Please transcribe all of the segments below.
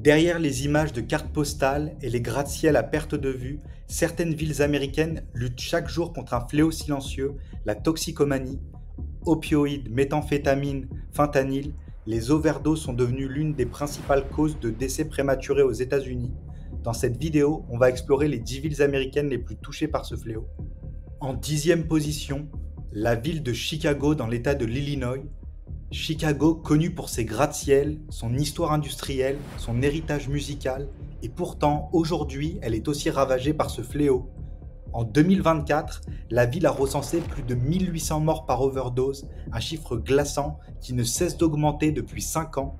Derrière les images de cartes postales et les gratte-ciel à perte de vue, certaines villes américaines luttent chaque jour contre un fléau silencieux, la toxicomanie. Opioïdes, méthamphétamine, fentanyl, les overdoses sont devenues l'une des principales causes de décès prématurés aux États-Unis. Dans cette vidéo, on va explorer les 10 villes américaines les plus touchées par ce fléau. En 10e position, la ville de Chicago dans l'État de l'Illinois. Chicago, connue pour ses gratte-ciel, son histoire industrielle, son héritage musical, et pourtant, aujourd'hui, elle est aussi ravagée par ce fléau. En 2024, la ville a recensé plus de 1800 morts par overdose, un chiffre glaçant qui ne cesse d'augmenter depuis 5 ans.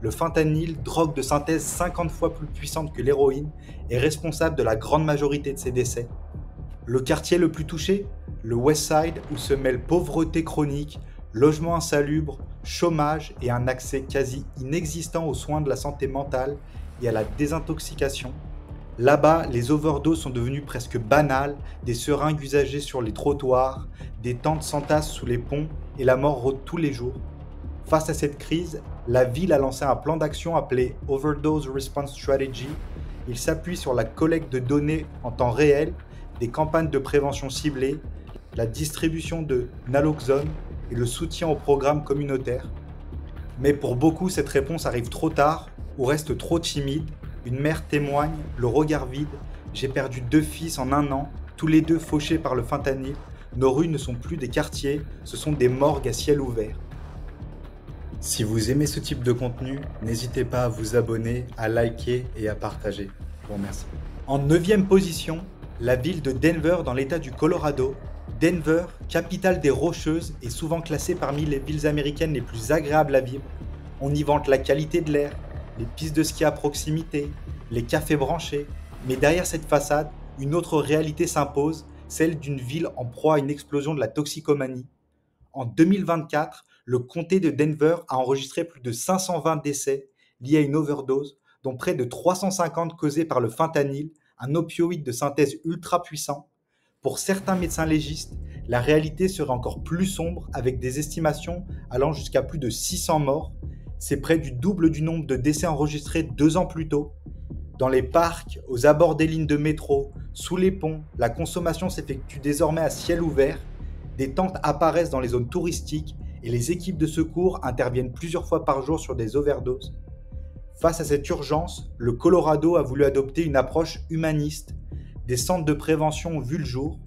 Le fentanyl, drogue de synthèse 50 fois plus puissante que l'héroïne, est responsable de la grande majorité de ces décès. Le quartier le plus touché? Le West Side, où se mêlent pauvreté chronique, logement insalubre, chômage et un accès quasi inexistant aux soins de la santé mentale et à la désintoxication. Là-bas, les overdoses sont devenues presque banales, des seringues usagées sur les trottoirs, des tentes s'entassent sous les ponts et la mort rôde tous les jours. Face à cette crise, la ville a lancé un plan d'action appelé Overdose Response Strategy. Il s'appuie sur la collecte de données en temps réel, des campagnes de prévention ciblées, la distribution de naloxone et le soutien aux programmes communautaires. Mais pour beaucoup, cette réponse arrive trop tard ou reste trop timide. Une mère témoigne, le regard vide. J'ai perdu 2 fils en 1 an, tous les 2 fauchés par le fentanyl. Nos rues ne sont plus des quartiers, ce sont des morgues à ciel ouvert. Si vous aimez ce type de contenu, n'hésitez pas à vous abonner, à liker et à partager. Je vous remercie. En 9e position, la ville de Denver dans l'État du Colorado. Denver, capitale des Rocheuses, est souvent classée parmi les villes américaines les plus agréables à vivre. On y vante la qualité de l'air, les pistes de ski à proximité, les cafés branchés. Mais derrière cette façade, une autre réalité s'impose, celle d'une ville en proie à une explosion de la toxicomanie. En 2024, le comté de Denver a enregistré plus de 520 décès liés à une overdose, dont près de 350 causés par le fentanyl, un opioïde de synthèse ultra puissant. Pour certains médecins légistes, la réalité serait encore plus sombre avec des estimations allant jusqu'à plus de 600 morts. C'est près du double du nombre de décès enregistrés 2 ans plus tôt. Dans les parcs, aux abords des lignes de métro, sous les ponts, la consommation s'effectue désormais à ciel ouvert. Des tentes apparaissent dans les zones touristiques et les équipes de secours interviennent plusieurs fois par jour sur des overdoses. Face à cette urgence, le Colorado a voulu adopter une approche humaniste. Des centres de prévention ont vu le jour.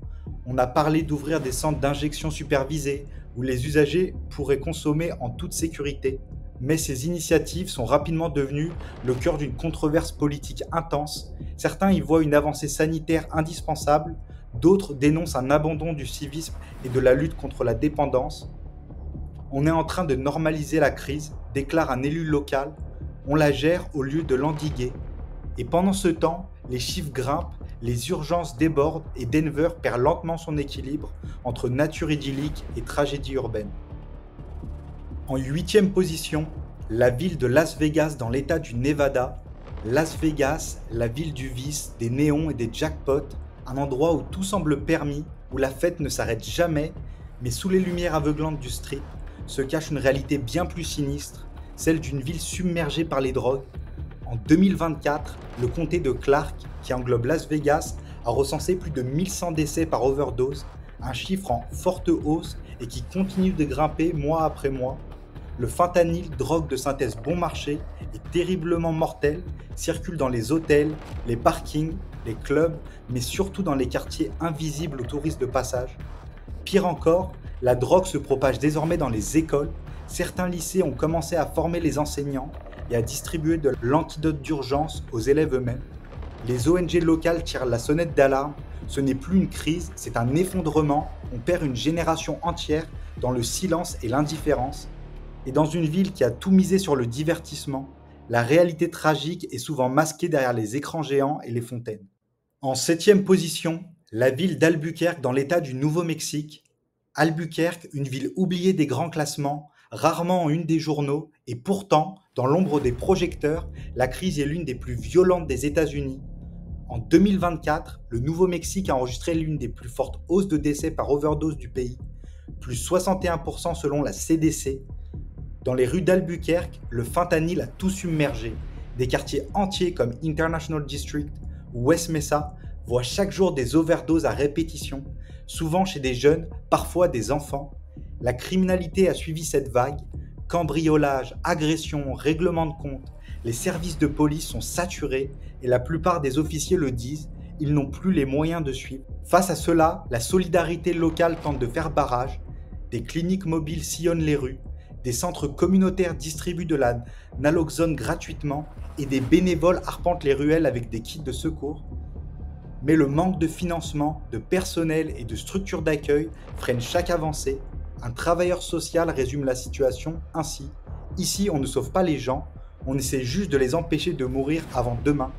On a parlé d'ouvrir des centres d'injection supervisés où les usagers pourraient consommer en toute sécurité. Mais ces initiatives sont rapidement devenues le cœur d'une controverse politique intense. Certains y voient une avancée sanitaire indispensable, d'autres dénoncent un abandon du civisme et de la lutte contre la dépendance. On est en train de normaliser la crise, déclare un élu local. On la gère au lieu de l'endiguer. Et pendant ce temps, les chiffres grimpent, les urgences débordent et Denver perd lentement son équilibre entre nature idyllique et tragédie urbaine. En 8e position, la ville de Las Vegas dans l'État du Nevada. Las Vegas, la ville du vice, des néons et des jackpots, un endroit où tout semble permis, où la fête ne s'arrête jamais, mais sous les lumières aveuglantes du strip se cache une réalité bien plus sinistre, celle d'une ville submergée par les drogues. En 2024, le comté de Clark, qui englobe Las Vegas, a recensé plus de 1100 décès par overdose, un chiffre en forte hausse et qui continue de grimper mois après mois. Le fentanyl, drogue de synthèse bon marché et terriblement mortel, circule dans les hôtels, les parkings, les clubs, mais surtout dans les quartiers invisibles aux touristes de passage. Pire encore, la drogue se propage désormais dans les écoles. Certains lycées ont commencé à former les enseignants et à distribuer de l'antidote d'urgence aux élèves eux-mêmes. Les ONG locales tirent la sonnette d'alarme. Ce n'est plus une crise, c'est un effondrement. On perd une génération entière dans le silence et l'indifférence. Et dans une ville qui a tout misé sur le divertissement, la réalité tragique est souvent masquée derrière les écrans géants et les fontaines. En 7e position, la ville d'Albuquerque dans l'État du Nouveau-Mexique. Albuquerque, une ville oubliée des grands classements, rarement en une des journaux, et pourtant, dans l'ombre des projecteurs, la crise est l'une des plus violentes des États-Unis. En 2024, le Nouveau-Mexique a enregistré l'une des plus fortes hausses de décès par overdose du pays, plus 61% selon la CDC. Dans les rues d'Albuquerque, le fentanyl a tout submergé. Des quartiers entiers comme International District ou West Mesa voient chaque jour des overdoses à répétition, souvent chez des jeunes, parfois des enfants. La criminalité a suivi cette vague. Cambriolage, agressions, règlements de compte, les services de police sont saturés et la plupart des officiers le disent, ils n'ont plus les moyens de suivre. Face à cela, la solidarité locale tente de faire barrage, des cliniques mobiles sillonnent les rues, des centres communautaires distribuent de la naloxone gratuitement et des bénévoles arpentent les ruelles avec des kits de secours. Mais le manque de financement, de personnel et de structures d'accueil freine chaque avancée. Un travailleur social résume la situation ainsi. Ici, on ne sauve pas les gens, on essaie juste de les empêcher de mourir avant demain.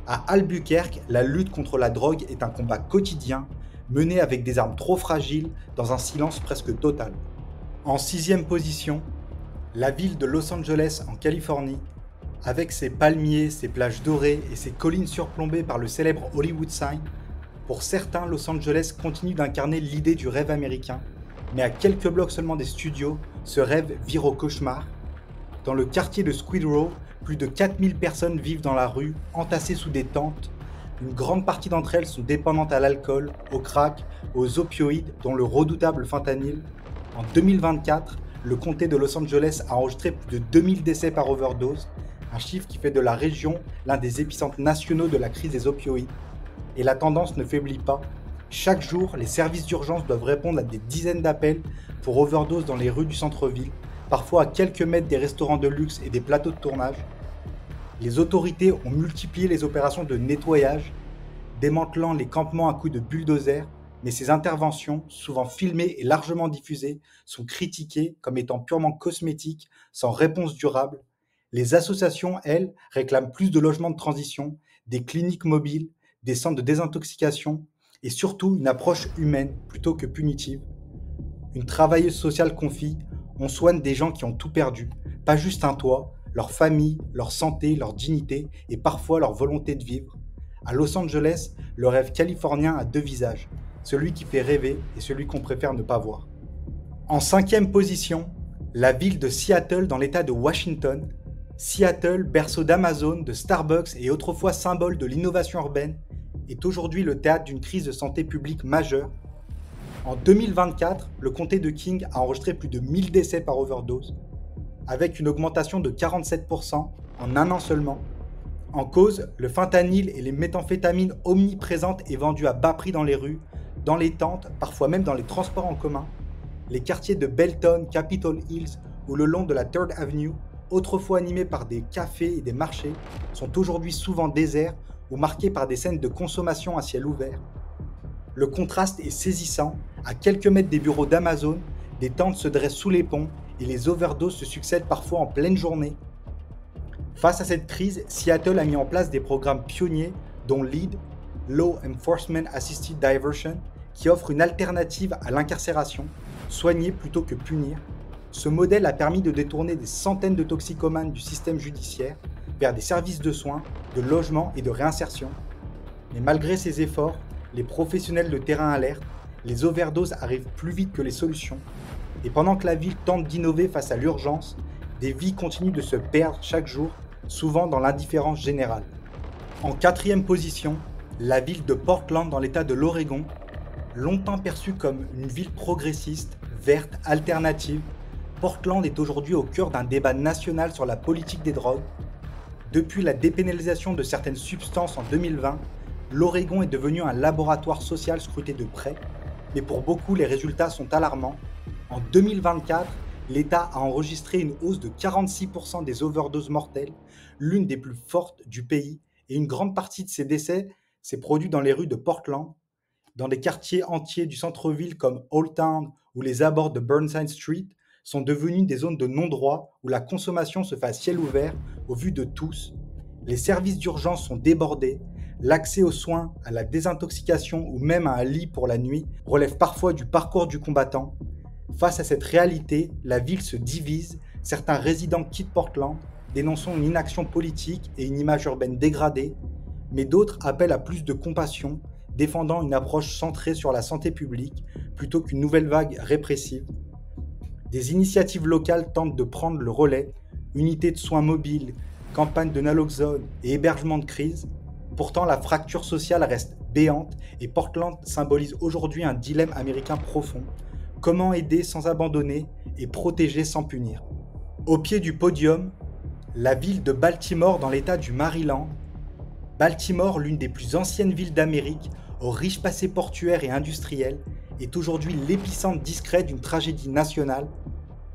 À Albuquerque, la lutte contre la drogue est un combat quotidien, mené avec des armes trop fragiles, dans un silence presque total. En 6e position, la ville de Los Angeles en Californie, avec ses palmiers, ses plages dorées et ses collines surplombées par le célèbre Hollywood Sign. Pour certains, Los Angeles continue d'incarner l'idée du rêve américain, mais à quelques blocs seulement des studios, ce rêve vire au cauchemar. Dans le quartier de Squid Row, plus de 4000 personnes vivent dans la rue, entassées sous des tentes. Une grande partie d'entre elles sont dépendantes à l'alcool, au crack, aux opioïdes, dont le redoutable fentanyl. En 2024, le comté de Los Angeles a enregistré plus de 2000 décès par overdose, un chiffre qui fait de la région l'un des épicentres nationaux de la crise des opioïdes. Et la tendance ne faiblit pas. Chaque jour, les services d'urgence doivent répondre à des dizaines d'appels pour overdose dans les rues du centre-ville, parfois à quelques mètres des restaurants de luxe et des plateaux de tournage. Les autorités ont multiplié les opérations de nettoyage, démantelant les campements à coups de bulldozer, mais ces interventions, souvent filmées et largement diffusées, sont critiquées comme étant purement cosmétiques, sans réponse durable. Les associations, elles, réclament plus de logements de transition, des cliniques mobiles, des centres de désintoxication et surtout une approche humaine plutôt que punitive. Une travailleuse sociale confie: on soigne des gens qui ont tout perdu, pas juste un toit, leur famille, leur santé, leur dignité et parfois leur volonté de vivre. À Los Angeles, le rêve californien a deux visages, celui qui fait rêver et celui qu'on préfère ne pas voir. En 5e position, la ville de Seattle dans l'État de Washington. Seattle, berceau d'Amazon, de Starbucks et autrefois symbole de l'innovation urbaine, est aujourd'hui le théâtre d'une crise de santé publique majeure. En 2024, le comté de King a enregistré plus de 1000 décès par overdose, avec une augmentation de 47% en un an seulement. En cause, le fentanyl et les méthamphétamines omniprésentes et vendues à bas prix dans les rues, dans les tentes, parfois même dans les transports en commun. Les quartiers de Belton, Capitol Hills ou le long de la 3rd Avenue, autrefois animés par des cafés et des marchés, sont aujourd'hui souvent déserts ou marqués par des scènes de consommation à ciel ouvert. Le contraste est saisissant. À quelques mètres des bureaux d'Amazon, des tentes se dressent sous les ponts et les overdoses se succèdent parfois en pleine journée. Face à cette crise, Seattle a mis en place des programmes pionniers dont LEAD, Law Enforcement Assisted Diversion, qui offre une alternative à l'incarcération, soigner plutôt que punir. Ce modèle a permis de détourner des centaines de toxicomanes du système judiciaire vers des services de soins, de logement et de réinsertion. Mais malgré ces efforts, les professionnels de terrain alertent, les overdoses arrivent plus vite que les solutions. Et pendant que la ville tente d'innover face à l'urgence, des vies continuent de se perdre chaque jour, souvent dans l'indifférence générale. En 4e position, la ville de Portland dans l'État de l'Oregon, longtemps perçue comme une ville progressiste, verte, alternative, Portland est aujourd'hui au cœur d'un débat national sur la politique des drogues. Depuis la dépénalisation de certaines substances en 2020, l'Oregon est devenu un laboratoire social scruté de près, mais pour beaucoup les résultats sont alarmants. En 2024, l'État a enregistré une hausse de 46% des overdoses mortelles, l'une des plus fortes du pays, et une grande partie de ces décès s'est produite dans les rues de Portland, dans des quartiers entiers du centre-ville comme Old Town ou les abords de Burnside Street, sont devenus des zones de non-droit où la consommation se fait à ciel ouvert au vu de tous. Les services d'urgence sont débordés, l'accès aux soins, à la désintoxication ou même à un lit pour la nuit relève parfois du parcours du combattant. Face à cette réalité, la ville se divise, certains résidents quittent Portland, dénonçant une inaction politique et une image urbaine dégradée, mais d'autres appellent à plus de compassion, défendant une approche centrée sur la santé publique plutôt qu'une nouvelle vague répressive. Des initiatives locales tentent de prendre le relais, unités de soins mobiles, campagne de naloxone et hébergement de crise. Pourtant, la fracture sociale reste béante et Portland symbolise aujourd'hui un dilemme américain profond. Comment aider sans abandonner et protéger sans punir? Au pied du podium, la ville de Baltimore dans l'État du Maryland. Baltimore, l'une des plus anciennes villes d'Amérique, au riche passé portuaire et industriel, est aujourd'hui l'épicentre discret d'une tragédie nationale.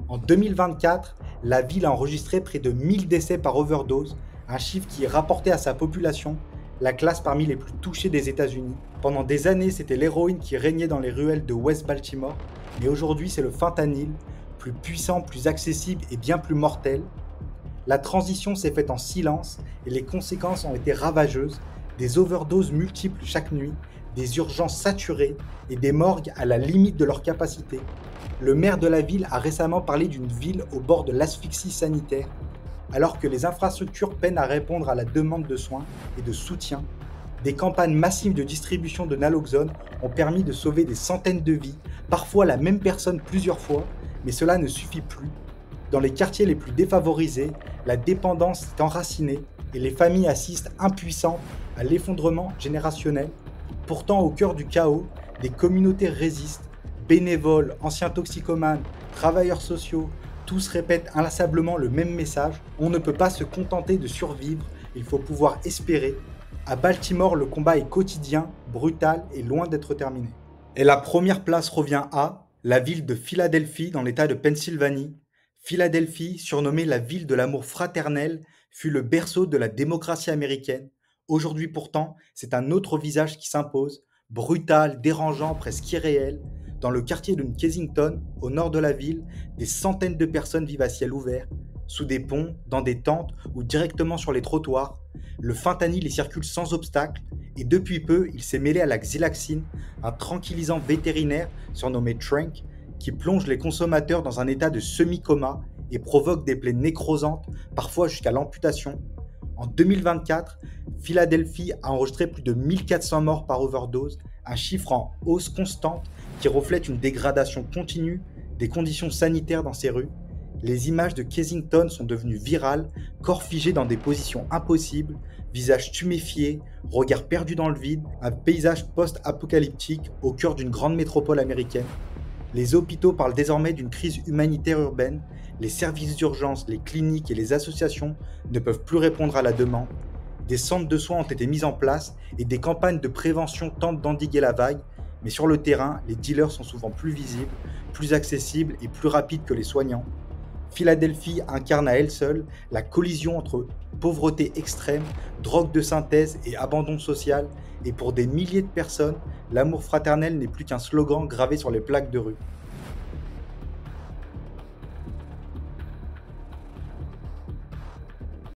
En 2024, la ville a enregistré près de 1000 décès par overdose, un chiffre qui est rapporté à sa population, la classe parmi les plus touchées des États-Unis. Pendant des années, c'était l'héroïne qui régnait dans les ruelles de West Baltimore, mais aujourd'hui c'est le fentanyl, plus puissant, plus accessible et bien plus mortel. La transition s'est faite en silence et les conséquences ont été ravageuses, des overdoses multiples chaque nuit, des urgences saturées et des morgues à la limite de leur capacité. Le maire de la ville a récemment parlé d'une ville au bord de l'asphyxie sanitaire, alors que les infrastructures peinent à répondre à la demande de soins et de soutien. Des campagnes massives de distribution de naloxone ont permis de sauver des centaines de vies, parfois la même personne plusieurs fois, mais cela ne suffit plus. Dans les quartiers les plus défavorisés, la dépendance est enracinée et les familles assistent impuissantes à l'effondrement générationnel. Pourtant, au cœur du chaos, des communautés résistent. Bénévoles, anciens toxicomanes, travailleurs sociaux, tous répètent inlassablement le même message. On ne peut pas se contenter de survivre, il faut pouvoir espérer. À Baltimore, le combat est quotidien, brutal et loin d'être terminé. Et la première place revient à la ville de Philadelphie dans l'État de Pennsylvanie. Philadelphie, surnommée la ville de l'amour fraternel, fut le berceau de la démocratie américaine. Aujourd'hui pourtant, c'est un autre visage qui s'impose, brutal, dérangeant, presque irréel. Dans le quartier de Kensington, au nord de la ville, des centaines de personnes vivent à ciel ouvert, sous des ponts, dans des tentes ou directement sur les trottoirs. Le fentanyl y circule sans obstacle et depuis peu, il s'est mêlé à la xyloxine, un tranquillisant vétérinaire surnommé Trank, qui plonge les consommateurs dans un état de semi-coma et provoque des plaies nécrosantes, parfois jusqu'à l'amputation. En 2024, Philadelphie a enregistré plus de 1400 morts par overdose, un chiffre en hausse constante qui reflète une dégradation continue des conditions sanitaires dans ces rues. Les images de Kensington sont devenues virales, corps figés dans des positions impossibles, visages tuméfiés, regards perdus dans le vide, un paysage post-apocalyptique au cœur d'une grande métropole américaine. Les hôpitaux parlent désormais d'une crise humanitaire urbaine, les services d'urgence, les cliniques et les associations ne peuvent plus répondre à la demande. Des centres de soins ont été mis en place et des campagnes de prévention tentent d'endiguer la vague, mais sur le terrain, les dealers sont souvent plus visibles, plus accessibles et plus rapides que les soignants. Philadelphie incarne à elle seule la collision entre pauvreté extrême, drogue de synthèse et abandon social, et pour des milliers de personnes, l'amour fraternel n'est plus qu'un slogan gravé sur les plaques de rue.